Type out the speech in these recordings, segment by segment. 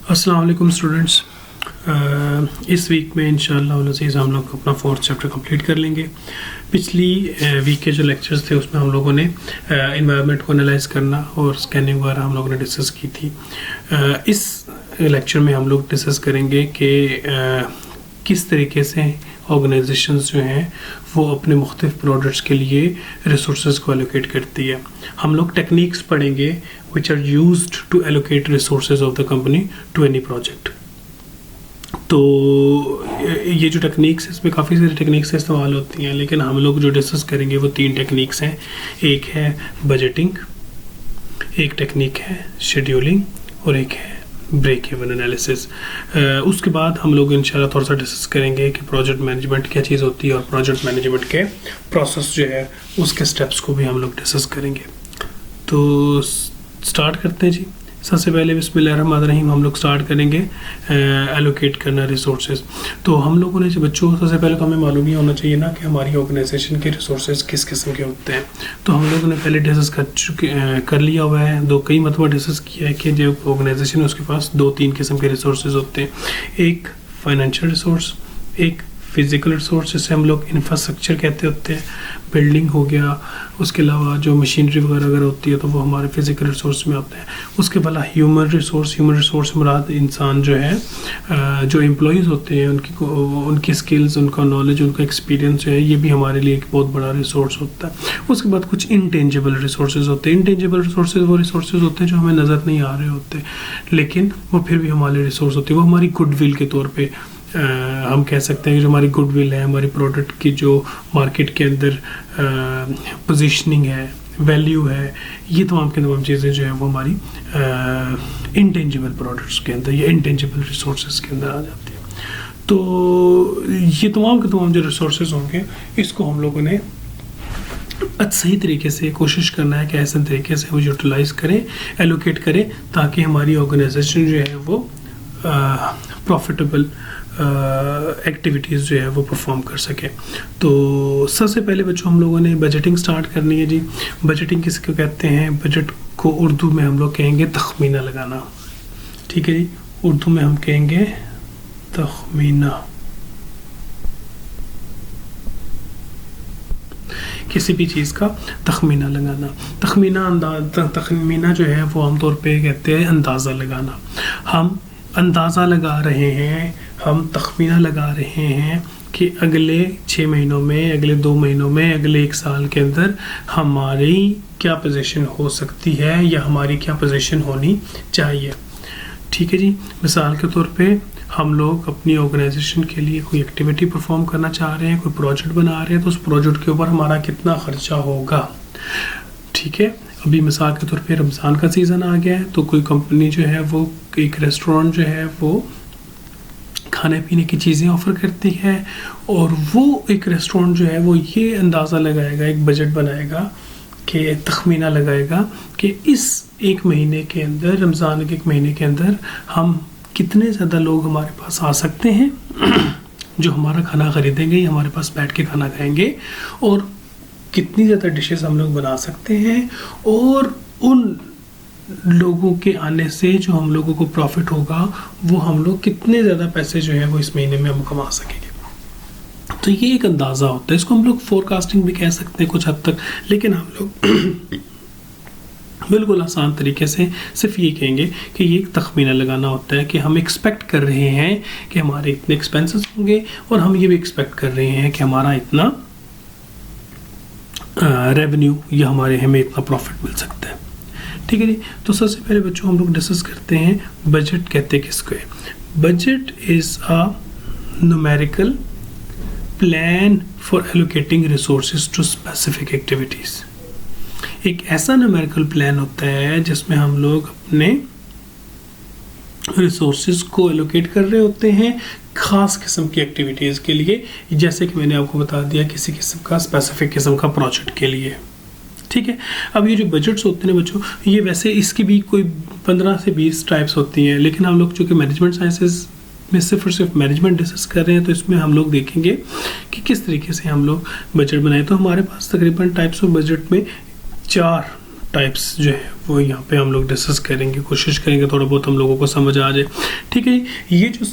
अस्सलाम वालेकुम स्टूडेंट्स। इस वीक में इंशाअल्लाह अज़ीज़ हम लोग अपना 4th चैप्टर कंप्लीट कर लेंगे। पिछली वीक के जो लेक्चर्स थे उसमें हम लोगों ने इन्वायरमेंट को एनालाइज करना और स्कैनिंग वगैरह हम लोगों ने डिस्कस की थी। इस लेक्चर में हम लोग डिस्कस करेंगे कि किस तरीके से ऑर्गेनाइजेशंस जो हैं वो अपने मुख्तलिफ प्रोडक्ट्स के लिए रिसोर्सेज को एलोकेट करती है। हम लोग टेक्निक्स पढ़ेंगे which are used to allocate resources of the company to any project. तो ये जो टेक्निक्स है इसमें काफ़ी सारी टेक्निक्स इस्तेमाल होती हैं, लेकिन हम लोग जो डिस्कस करेंगे वो 3 टेक्निक्स हैं। एक है बजटिंग, एक टेक्निक है शेड्यूलिंग और एक है ब्रेक इवन एनालिसिस। उसके बाद हम लोग इंशाल्लाह थोड़ा सा डिस्कस करेंगे कि प्रोजेक्ट मैनेजमेंट क्या चीज़ होती है और प्रोजेक्ट मैनेजमेंट के प्रोसेस जो है उसके स्टेप्स को भी हम लोग डिस्कस करेंगे। तो स्टार्ट करते हैं जी। सबसे पहले बिस्मिल्लाहिर्रहमानिर्रहीम हम लोग स्टार्ट करेंगे एलोकेट करना रिसोर्सेज। तो हम लोगों ने जो बच्चों सबसे पहले तो हमें मालूम ही होना चाहिए ना कि हमारी ऑर्गेनाइजेशन के रिसोर्सेज किस किस्म के होते हैं। तो हम लोगों ने पहले डिस्कस कर लिया हुआ है, कई मरतबा डिस्कस किया है कि जो ऑर्गेनाइजेशन है उसके पास 2-3 किस्म के रिसोर्सेज होते हैं। एक फाइनेंशियल रिसोर्स, एक फिज़िकल रिसोर्स जिसे हम लोग इंफ्रास्ट्रक्चर कहते होते हैं, बिल्डिंग हो गया, उसके अलावा जो मशीनरी वगैरह अगर होती है तो वो हमारे फिज़िकल रिसोर्स में आते हैं। उसके अलावा ह्यूमन रिसोर्स मुराद इंसान जो है, जो एम्प्लॉयज़ होते हैं उनकी स्किल्स, उनका नॉलेज, उनका एक्सपीरियंस जो है ये भी हमारे लिए एक बहुत बड़ा रिसोर्स होता है। उसके बाद कुछ इंटेंजिबल रिसोर्सेज होते हैं। इंटेंजिबल रिसोर्सेज वो रिसोर्सेज होते हैं जो हमें नज़र नहीं आ रहे होते, लेकिन वो फिर भी हमारे रिसोर्स होते हैं। वो हमारी गुडविल के तौर पर हम कह सकते हैं कि जो हमारी गुडविल है, हमारी प्रोडक्ट की जो मार्केट के अंदर पोजीशनिंग है, वैल्यू है, ये तमाम के तमाम चीज़ें जो है वो हमारी इंटेंजिबल प्रोडक्ट्स के अंदर या इंटेंजिबल रिसोर्सेज के अंदर आ जाती है। तो ये तमाम के तमाम जो रिसोर्सेज होंगे इसको हम लोगों ने सही तरीके से कोशिश करना है कि ऐसे तरीके से वो यूटिलाइज़ करें, एलोकेट करें, ताकि हमारी ऑर्गेनाइजेशन जो है वो प्रॉफिटेबल एक्टिविटीज़ जो है वो परफॉर्म कर सके। तो सबसे पहले बच्चों हम लोगों ने बजटिंग स्टार्ट करनी है जी। बजटिंग किसको कहते हैं? बजट को उर्दू में हम लोग कहेंगे तखमीना लगाना। ठीक है जी, उर्दू में हम कहेंगे तखमीना। किसी भी चीज़ का तखमीना लगाना। तखमीना जो है वो आमतौर पे कहते हैं अंदाज़ा लगाना। हम अंदाज़ा लगा रहे हैं, हम तखमीना लगा रहे हैं कि अगले 6 महीनों में, अगले 2 महीनों में, अगले 1 साल के अंदर हमारी क्या पोजीशन हो सकती है या हमारी क्या पोजीशन होनी चाहिए। ठीक है जी। मिसाल के तौर पे हम लोग अपनी ऑर्गेनाइजेशन के लिए कोई एक्टिविटी परफॉर्म करना चाह रहे हैं, कोई प्रोजेक्ट बना रहे हैं, तो उस प्रोजेक्ट के ऊपर हमारा कितना ख़र्चा होगा। ठीक है। अभी मिसाल के तौर पे रमज़ान का सीज़न आ गया है, तो कोई कंपनी जो है वो एक रेस्टोरेंट जो है वो खाने पीने की चीज़ें ऑफ़र करती है, और वो एक रेस्टोरेंट जो है वो ये अंदाज़ा लगाएगा, एक बजट बनाएगा कि तखमीना लगाएगा कि इस 1 महीने के अंदर, रमज़ान के 1 महीने के अंदर हम कितने ज़्यादा लोग हमारे पास आ सकते हैं जो हमारा खाना ख़रीदेंगे या हमारे पास बैठ के खाना खाएंगे, और कितनी ज़्यादा डिशेस हम लोग बना सकते हैं, और उन लोगों के आने से जो हम लोगों को प्रॉफिट होगा वो हम लोग कितने ज़्यादा पैसे जो है वो इस महीने में हम कमा सकेंगे। तो ये एक अंदाज़ा होता है, इसको हम लोग फोरकास्टिंग भी कह सकते हैं कुछ हद तक, लेकिन हम लोग बिल्कुल आसान तरीके से सिर्फ ये कहेंगे कि ये एक तखमीना लगाना होता है कि हम एक्सपेक्ट कर रहे हैं कि हमारे इतने एक्सपेंसेस होंगे, और हम ये भी एक्सपेक्ट कर रहे हैं कि हमारा इतना रेवेन्यू या हमें इतना प्रॉफिट मिल सकता है। ठीक है जी। तो सबसे पहले बच्चों हम लोग डिस्कस करते हैं बजट कहते किसको है। Budget is a numerical plan for allocating resources to specific activities. एक ऐसा न्यूमेरिकल प्लान होता है जिसमें हम लोग अपने रिसोर्सेज को एलोकेट कर रहे होते हैं ख़ास किस्म की एक्टिविटीज़ के लिए, जैसे कि मैंने आपको बता दिया किसी किस्म का स्पेसिफिक किस्म का प्रोजेक्ट के लिए। ठीक है। अब ये जो बजट्स होते हैं बच्चों, ये वैसे इसकी भी कोई 15 से 20 टाइप्स होती हैं, लेकिन हम लोग चूँकि मैनेजमेंट साइंसेज में सिर्फ और सिर्फ मैनेजमेंट डिस्कस कर रहे हैं, तो इसमें हम लोग देखेंगे कि किस तरीके से हम लोग बजट बनाएं। तो हमारे पास तकरीबन टाइप्स ऑफ बजट में 4 टाइप्स जो है वो यहाँ पे हम लोग डिस्कस करेंगे, कोशिश करेंगे थोड़ा बहुत हम लोगों को समझ आ जाए। ठीक है, ये जो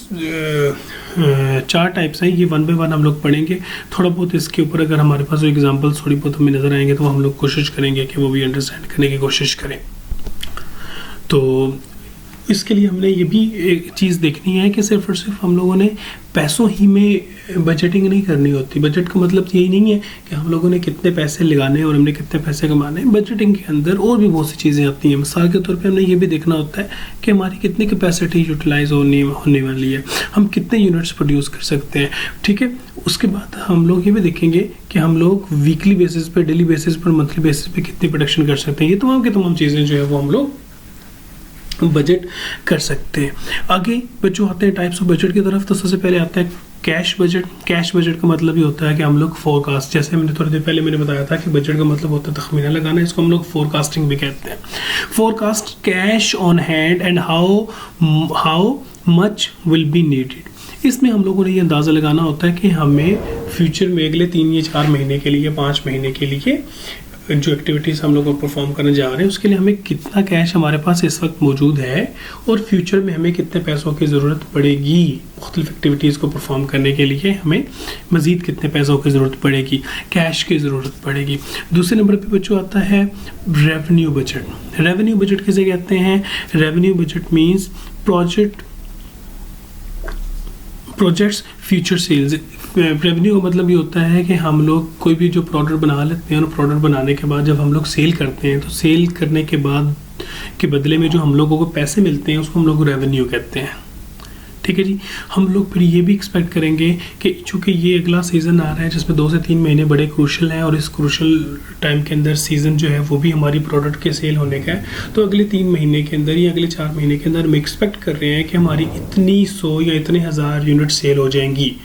4 टाइप्स हैं ये 1 बाय 1 हम लोग पढ़ेंगे। थोड़ा बहुत इसके ऊपर अगर हमारे पास एग्जांपल्स थोड़ी बहुत हमें नज़र आएंगे तो हम लोग कोशिश करेंगे कि वो भी अंडरस्टैंड करने की कोशिश करें। तो इसके लिए हमने ये भी एक चीज़ देखनी है कि सिर्फ और सिर्फ हम लोगों ने पैसों ही में बजटिंग नहीं करनी होती। बजट का मतलब यही नहीं है कि हम लोगों ने कितने पैसे लगाने हैं और हमने कितने पैसे कमाने हैं। बजटिंग के अंदर और भी बहुत सी चीज़ें आती हैं। मिसाल के तौर पे हमने ये भी देखना होता है कि हमारी कितनी कैपेसिटी यूटिलाइज होने वाली है, हम कितने यूनिट्स प्रोड्यूस कर सकते हैं। ठीक है, उसके बाद हम लोग ये भी देखेंगे कि हम लोग वीकली बेसिस पे, डेली बेसिस पर, मंथली बेसिस पे कितनी प्रोडक्शन कर सकते हैं। ये तमाम की तमाम चीज़ें जो है वो हम लोग बजट कर सकते हैं। आगे बच्चों आते हैं टाइप्स ऑफ बजट की तरफ। तो सबसे पहले आता है कैश बजट। कैश बजट का मतलब ये होता है कि हम लोग फोरकास्ट, जैसे मैंने थोड़ी देर पहले मैंने बताया था कि बजट का मतलब होता है तखमीना लगाना, इसको हम लोग फोरकास्टिंग भी कहते हैं। Forecast cash on hand and how much will be needed. इसमें हम लोगों ने ये अंदाज़ा लगाना होता है कि हमें फ्यूचर में अगले 3 या 4 महीने के लिए, 5 महीने के लिए जो एक्टिविटीज़ हम लोग परफॉर्म करने जा रहे हैं उसके लिए हमें कितना कैश हमारे पास इस वक्त मौजूद है और फ्यूचर में हमें कितने पैसों की ज़रूरत पड़ेगी। मुख्तलिफ एक्टिविटीज़ को परफॉर्म करने के लिए हमें मज़ीद कितने पैसों की ज़रूरत पड़ेगी, कैश की ज़रूरत पड़ेगी। दूसरे नंबर पे बच्चों आता है रेवेन्यू बजट। रेवेन्यू बजट किसे कहते हैं? Revenue budget means projects future sales. Revenue का मतलब ये होता है कि हम लोग कोई भी जो प्रोडक्ट बना लेते हैं और प्रोडक्ट बनाने के बाद जब हम लोग सेल करते हैं तो सेल करने के बाद के बदले में जो हम लोगों को पैसे मिलते हैं उसको हम लोग रेवेन्यू कहते हैं। ठीक है जी, हम लोग फिर ये भी एक्सपेक्ट करेंगे कि चूँकि ये अगला सीज़न आ रहा है जिसमें 2 से 3 महीने बड़े क्रूशल हैं और इस क्रूशल टाइम के अंदर सीज़न जो है वो भी हमारी प्रोडक्ट के सेल होने का है। तो अगले 3 महीने के अंदर या अगले 4 महीने के अंदर हम एक्सपेक्ट कर रहे हैं कि हमारी इतनी 100 या इतने हज़ार यूनिट सेल हो जाएंगी।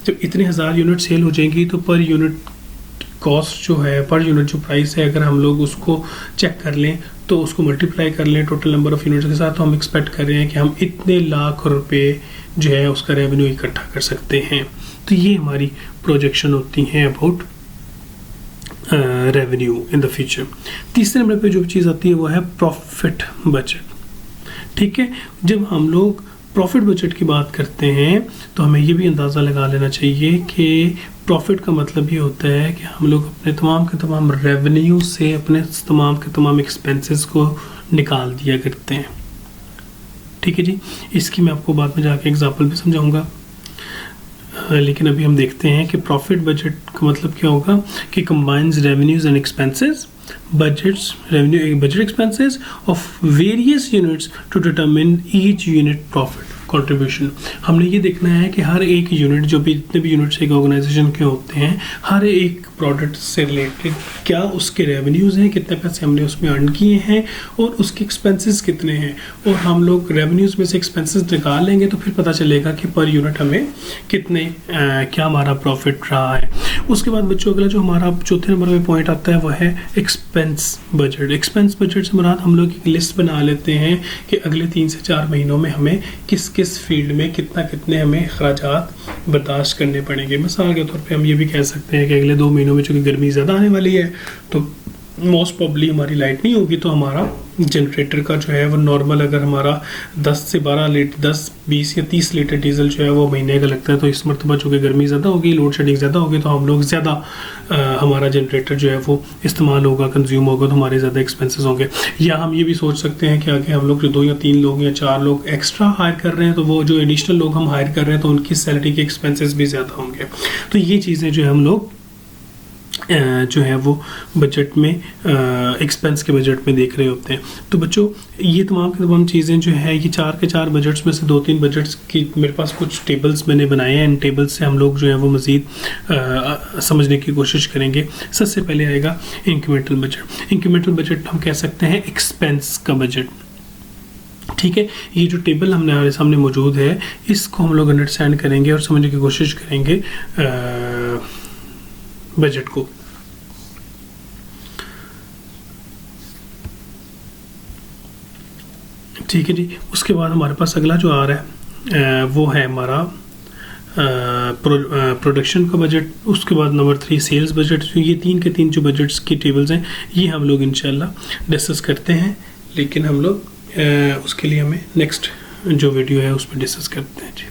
जब इतने हज़ार यूनिट सेल हो जाएंगी तो पर यूनिट कॉस्ट जो है, पर यूनिट जो प्राइस है, अगर हम लोग उसको चेक कर लें तो उसको मल्टीप्लाई कर लें टोटल नंबर ऑफ़ यूनिट्स के साथ, तो हम एक्सपेक्ट कर रहे हैं कि हम इतने लाख रुपए जो है उसका रेवेन्यू इकट्ठा कर सकते हैं। तो ये हमारी प्रोजेक्शन होती हैं about revenue in the future. तीसरे नंबर पे जो चीज़ आती है वो है प्रॉफिट बजट। ठीक है, जब हम लोग प्रॉफिट बजट की बात करते हैं तो हमें ये भी अंदाज़ा लगा लेना चाहिए कि प्रॉफिट का मतलब ये होता है कि हम लोग अपने तमाम के तमाम रेवेन्यू से अपने तमाम के तमाम एक्सपेंसेस को निकाल दिया करते हैं। ठीक है जी, इसकी मैं आपको बाद में जाके एग्जांपल भी समझाऊंगा, लेकिन अभी हम देखते हैं कि प्रॉफिट बजट का मतलब क्या होगा कि combines revenues and expenses budget expenses of various units to determine each unit profit contribution। हमने ये देखना है कि हर एक यूनिट, जो भी जितने भी यूनिट्स एक ऑर्गेनाइजेशन के होते हैं, हर एक प्रोडक्ट से रिलेटेड क्या उसके रेवेन्यूज़ हैं, कितने पैसे हमने उसमें अर्न किए हैं और उसके एक्सपेंसेस कितने हैं। और हम लोग रेवेन्यूज़ में से एक्सपेंसेस निकाल लेंगे तो फिर पता चलेगा कि पर यूनिट हमें कितने क्या हमारा प्रॉफिट रहा है। उसके बाद बच्चों अगला जो हमारा चौथे नंबर पे पॉइंट आता है वह है एक्सपेंस बजट। एक्सपेंस बजट से मुराद हम लोग एक लिस्ट बना लेते हैं कि अगले 3 से 4 महीनों में हमें किस फील्ड में कितने हमें अखराजात बर्दाश्त करने पड़ेंगे। मिसाल के तौर पे हम ये भी कह सकते हैं कि अगले 2 महीनों में चूँकि गर्मी ज़्यादा आने वाली है तो मोस्ट प्रॉब्ली हमारी लाइट नहीं होगी, तो हमारा जनरेटर का जो है वो नॉर्मल अगर हमारा 10 से 12 लीटर 10, 20 या 30 लीटर डीजल जो है वो महीने का लगता है, तो इस मरतबा चूँकि गर्मी ज़्यादा होगी, लोड शेडिंग ज़्यादा होगी, तो हम लोग ज़्यादा हमारा जनरेटर जो है वो इस्तेमाल होगा, कंज्यूम होगा, तो हमारे ज़्यादा एक्सपेंसेस होंगे। या हम ये भी सोच सकते हैं कि आगे हम लोग जो 2 या 3 लोग या 4 लोग एक्स्ट्रा हायर कर रहे हैं, तो वो जो एडिशनल लोग हम हायर कर रहे हैं तो उनकी सैलरी के एक्सपेंसेस भी ज़्यादा होंगे। तो ये चीज़ें जो है हम लोग जो है वो बजट में एक्सपेंस के बजट में देख रहे होते हैं। तो बच्चों ये तमाम की तमाम चीज़ें जो है ये 4 के 4 बजट्स में से 2-3 बजट्स की मेरे पास कुछ टेबल्स मैंने बनाए हैं। इन टेबल्स से हम लोग जो है वो मज़ीद समझने की कोशिश करेंगे। सबसे पहले आएगा इंक्रीमेंटल बजट। इंक्रीमेंटल बजट हम कह सकते हैं एक्सपेंस का बजट। ठीक है, ये जो टेबल हमारे सामने मौजूद है इसको हम लोग अंडरस्टैंड करेंगे और समझने की कोशिश करेंगे बजट को। ठीक है जी, उसके बाद हमारे पास अगला जो आ रहा है वो है हमारा प्रोडक्शन का बजट, उसके बाद नंबर 3 सेल्स बजट। तो ये 3 के 3 जो बजट्स की टेबल्स हैं ये हम लोग इंशाल्लाह डिस्कस करते हैं, लेकिन हम लोग उसके लिए हमें नेक्स्ट जो वीडियो है उसमें डिस्कस करते हैं जी।